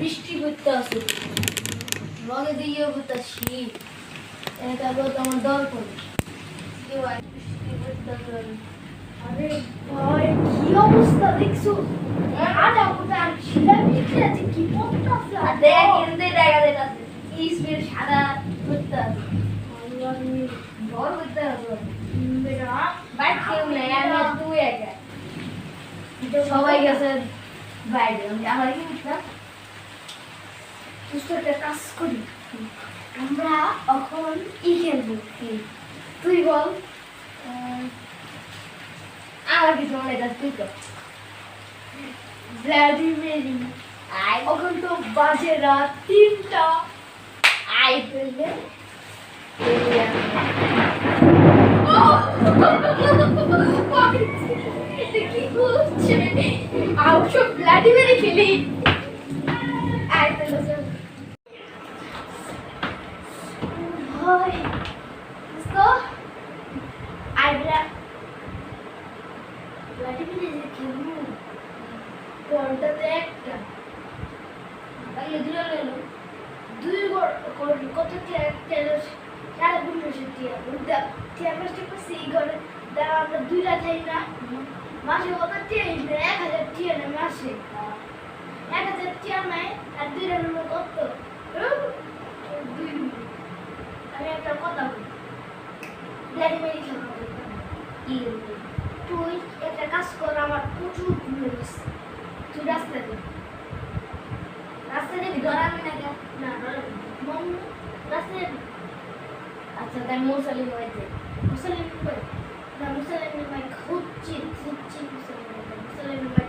বৃষ্টি পড়তে আছে লগে দিয়ে পড়তে শীত এটা তো আমার দরকার কেউ বৃষ্টি পড়তে আছে আরে ভাই কি অবস্থা দেখছো আটা পুটা আর ছিলা বিক্রি আছে কি পড়তে আছে আর দেখ এনতে জায়গা দেখাচ্ছে ইসমের সাদা পড়তে আছে আমি বড় পড়তে আছে বেটা বাইক কেউ নেই আমি তুই একা সবাই গেছে বাইরে আমার কি বুঝলাম তুই একটা কাজ করি আমরা এখন খেলবো তুই বল আমার কিছু মনে হয় তুই তো ভ্লাদিমির এখন তো বাজে রাত 3টা আই ফেলবে কি করছে আউট অফ ভ্লাদিমির খেলি আই ফেলবে Hoy, esto, habla, Vladimir dice que no, pórtate একটা, তাহলে দুই কত তেল সাড়ে 1500 টিয়া, বুঝতে টিয়া কষ্ট করছি ঘরে, দাঁড়া আমরা 2 রাত খাই না, মাসে কত টিয়া হিসেবে 1000 টিয়া না মাসে, 1000 টিয়া নাই আর 2 রাতের মধ্যে কত, 2 আমি একটা কথা বলি ভ্লাদিমির খেলা কি তুই একটা কাজ কর আমার প্রচুর ঘুম লাগছে তুই রাস্তা দিয়ে ধরাবি না কেন না মন রাস্তা দিয়ে আচ্ছা তাই মুসলিম হয়েছে মুসলিম ভাই না মুসলিম ভাই খুঁজছি মুসলিম ভাই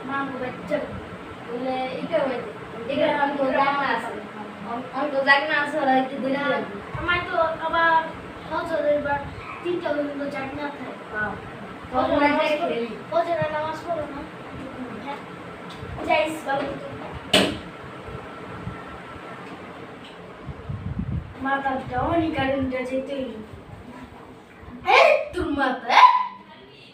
মামু বাচ্চা বলে এটা হয়েছে এটা আমাকে জানা আছে আমাকে জানা আছে ওরা একটু দিলে আমার তো আবার হজরের বার 3টা পর্যন্ত জাগনা থাকে হজরের নামাজ পড়ো না যাইস বাবু মাথাটা অনেক কারেন্টটা যেতেই তোর মাথা